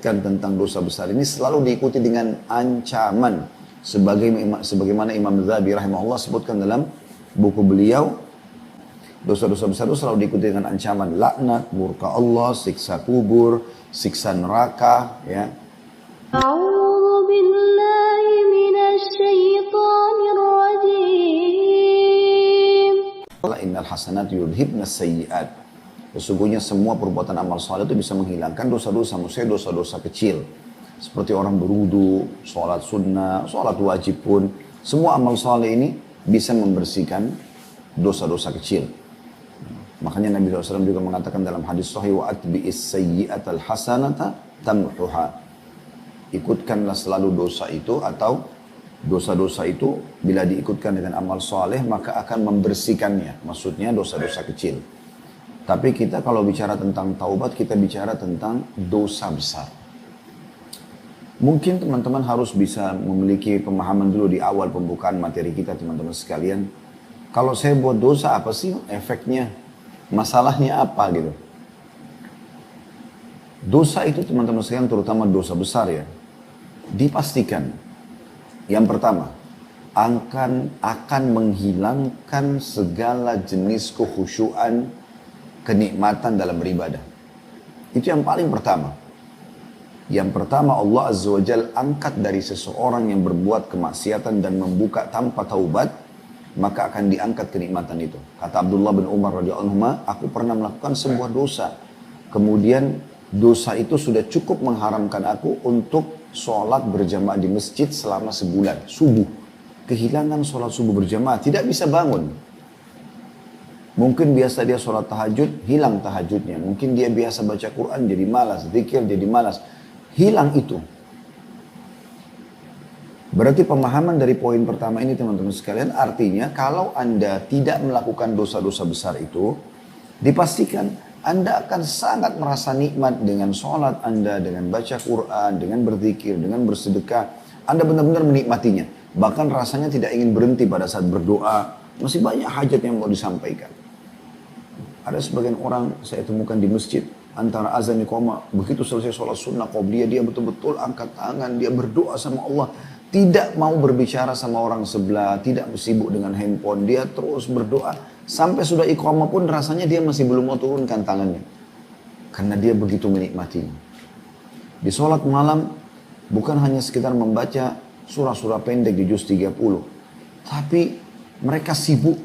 menyebutkan tentang dosa besar ini selalu diikuti dengan ancaman. Sebagaimana Imam Zahabi rahimahullah sebutkan dalam buku beliau, dosa-dosa besar itu selalu diikuti dengan ancaman. Laknat, murka Allah, siksa kubur, siksa neraka. Ya. A'udzu billahi minasy syaithanir rajim. Innal hasanat yudhibnas sayyi'at. Sesungguhnya semua perbuatan amal saleh itu bisa menghilangkan dosa-dosa, maksudnya dosa-dosa kecil. Seperti orang berwudu, sholat sunnah, sholat wajib pun. Semua amal saleh ini bisa membersihkan dosa-dosa kecil. Makanya Nabi SAW juga mengatakan dalam hadis sahih, wa atbi'is sayyi'atal hasanata tamhuha. Ikutkanlah selalu dosa itu, atau dosa-dosa itu bila diikutkan dengan amal saleh maka akan membersihkannya. Maksudnya dosa-dosa kecil. Tapi kita kalau bicara tentang taubat, kita bicara tentang dosa besar. Mungkin teman-teman harus bisa memiliki pemahaman dulu di awal pembukaan materi kita, teman-teman sekalian. Kalau saya buat dosa, apa sih efeknya? Masalahnya apa gitu? Dosa itu teman-teman sekalian, terutama dosa besar ya, dipastikan. Yang pertama, akan menghilangkan segala jenis kekhusyuan, kenikmatan dalam beribadah. Itu yang paling pertama. Yang pertama, Allah Azza wa Jalla angkat dari seseorang yang berbuat kemaksiatan dan membuka tanpa taubat, maka akan diangkat kenikmatan itu. Kata Abdullah bin Umar radhiyallahu anhu, aku pernah melakukan sebuah dosa. Kemudian dosa itu sudah cukup mengharamkan aku untuk sholat berjamaah di masjid selama sebulan. Subuh. Kehilangan sholat subuh berjamaah. Tidak bisa bangun. Mungkin biasa dia sholat tahajud, hilang tahajudnya. Mungkin dia biasa baca Quran, jadi malas. Zikir, jadi malas. Hilang itu. Berarti pemahaman dari poin pertama ini teman-teman sekalian, artinya kalau Anda tidak melakukan dosa-dosa besar itu, dipastikan Anda akan sangat merasa nikmat dengan sholat Anda, dengan baca Quran, dengan berzikir, dengan bersedekah. Anda benar-benar menikmatinya. Bahkan rasanya tidak ingin berhenti pada saat berdoa. Masih banyak hajat yang mau disampaikan. Ada sebagian orang saya temukan di masjid, antara azan iqamah, begitu selesai sholat sunnah qobliyah, dia betul-betul angkat tangan, dia berdoa sama Allah. Tidak mau berbicara sama orang sebelah, tidak sibuk dengan handphone, dia terus berdoa. Sampai sudah iqamah pun rasanya dia masih belum mau turunkan tangannya. Karena dia begitu menikmatinya. Di sholat malam, bukan hanya sekitar membaca surah-surah pendek di juz 30. Tapi mereka sibuk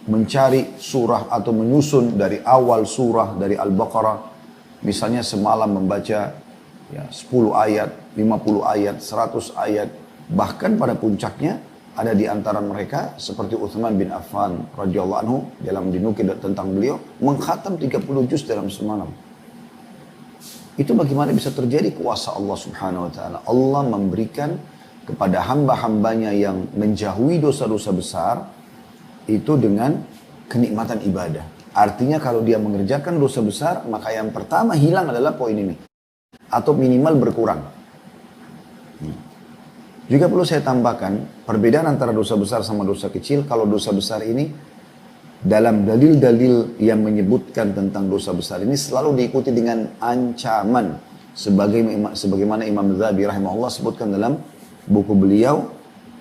mencari surah atau menyusun dari awal surah, dari Al-Baqarah. Misalnya semalam membaca 10 ayat, 50 ayat, 100 ayat. Bahkan pada puncaknya ada di antara mereka seperti Utsman bin Affan radhiyallahu anhu, dalam dinukil tentang beliau mengkhatam 30 juz dalam semalam. Itu bagaimana bisa terjadi? Kuasa Allah Subhanahu wa taala. Allah memberikan kepada hamba-hambanya yang menjauhi dosa-dosa besar itu dengan kenikmatan ibadah. Artinya kalau dia mengerjakan dosa besar, maka yang pertama hilang adalah poin ini. Atau minimal berkurang. Juga perlu saya tambahkan, perbedaan antara dosa besar sama dosa kecil. Kalau dosa besar ini, dalam dalil-dalil yang menyebutkan tentang dosa besar ini selalu diikuti dengan ancaman. Sebagaimana Imam Zahabi rahimahullah sebutkan dalam buku beliau,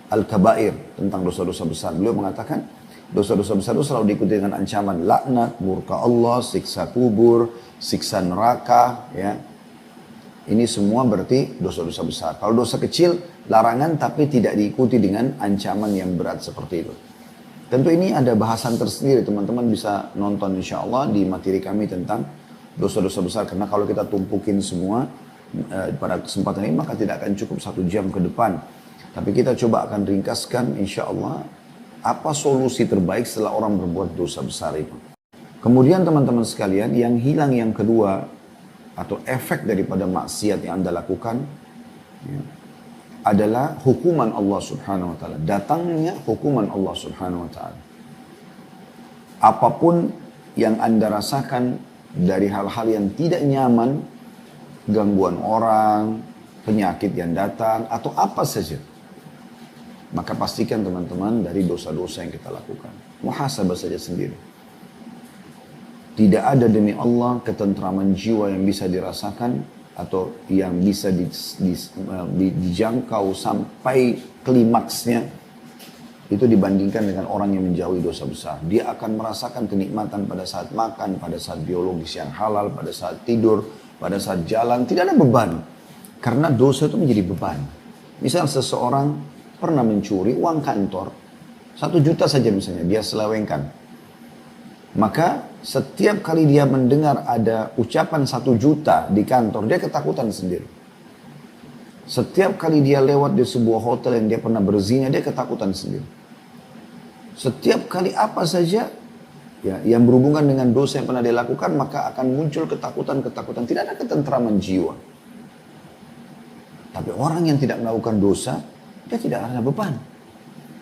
Al-Kabair, tentang dosa-dosa besar. Beliau mengatakan, dosa-dosa besar itu selalu diikuti dengan ancaman. Laknat, murka Allah, siksa kubur, siksa neraka. Ya. Ini semua berarti dosa-dosa besar. Kalau dosa kecil, larangan tapi tidak diikuti dengan ancaman yang berat seperti itu. Tentu ini ada bahasan tersendiri. Teman-teman bisa nonton insya Allah di materi kami tentang dosa-dosa besar. Karena kalau kita tumpukin semua pada kesempatan ini, maka tidak akan cukup 1 jam ke depan. Tapi kita coba akan ringkaskan insya Allah apa solusi terbaik setelah orang berbuat dosa besar itu. Kemudian teman-teman sekalian, yang hilang yang kedua atau efek daripada maksiat yang Anda lakukan ya, adalah hukuman Allah Subhanahu wa taala. Datangnya hukuman Allah Subhanahu wa taala. Apapun yang Anda rasakan dari hal-hal yang tidak nyaman, gangguan orang, penyakit yang datang atau apa saja, maka pastikan teman-teman dari dosa-dosa yang kita lakukan. Muhasabah saja sendiri. Tidak ada demi Allah ketentraman jiwa yang bisa dirasakan atau yang bisa dijangkau sampai klimaksnya itu dibandingkan dengan orang yang menjauhi dosa besar. Dia akan merasakan kenikmatan pada saat makan, pada saat biologis yang halal, pada saat tidur, pada saat jalan, tidak ada beban. Karena dosa itu menjadi beban. Misal seseorang pernah mencuri uang kantor, 1 juta saja misalnya, dia selewengkan. Maka setiap kali dia mendengar ada ucapan 1 juta di kantor, dia ketakutan sendiri. Setiap kali dia lewat di sebuah hotel yang dia pernah berzina, dia ketakutan sendiri. Setiap kali apa saja ya, yang berhubungan dengan dosa yang pernah dia lakukan, maka akan muncul ketakutan-ketakutan. Tidak ada ketentraman jiwa. Tapi orang yang tidak melakukan dosa, dia tidak ada beban.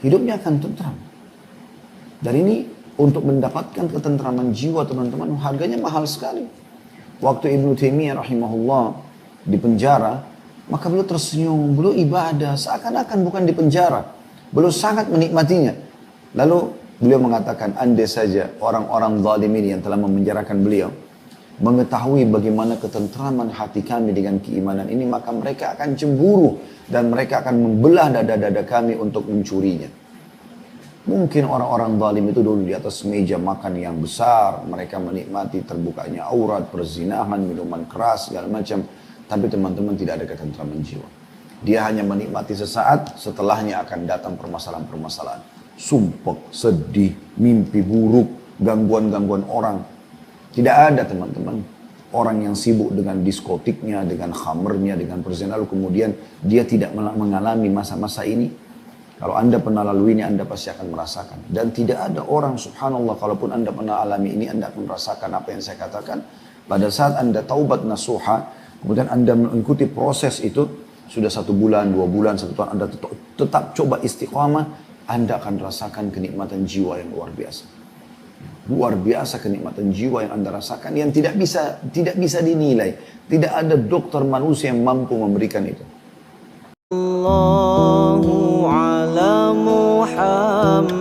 Hidupnya akan tentram. Dan ini untuk mendapatkan ketentraman jiwa teman-teman, harganya mahal sekali. Waktu Ibnu Taimiyah rahimahullah di penjara, maka beliau tersenyum, beliau ibadah, seakan-akan bukan di penjara. Beliau sangat menikmatinya. Lalu beliau mengatakan, andai saja orang-orang zalim ini yang telah memenjarakan beliau, mengetahui bagaimana ketentraman hati kami dengan keimanan ini, maka mereka akan cemburu dan mereka akan membelah dada-dada kami untuk mencurinya. Mungkin orang-orang zalim itu dulu di atas meja makan yang besar, mereka menikmati terbukanya aurat, perzinahan, minuman keras, segala macam. Tapi teman-teman tidak ada ketentraman jiwa. Dia hanya menikmati sesaat, setelahnya akan datang permasalahan-permasalahan. Sumpah, sedih, mimpi buruk, gangguan-gangguan orang. Tidak ada teman-teman. Orang yang sibuk dengan diskotiknya, dengan khamernya, dengan perzinahan, lalu kemudian dia tidak mengalami masa-masa ini. Kalau Anda pernah lalui ini, Anda pasti akan merasakan. Dan tidak ada orang, subhanallah, kalaupun Anda pernah alami ini, Anda akan merasakan apa yang saya katakan. Pada saat Anda taubat nasuha, kemudian Anda mengikuti proses itu, sudah 1 bulan, 2 bulan, 1 tahun, Anda tetap coba istiqamah, Anda akan rasakan kenikmatan jiwa yang luar biasa. Luar biasa kenikmatan jiwa yang Anda rasakan, yang tidak bisa dinilai. Tidak ada dokter manusia yang mampu memberikan itu. Allahu ala Muhammad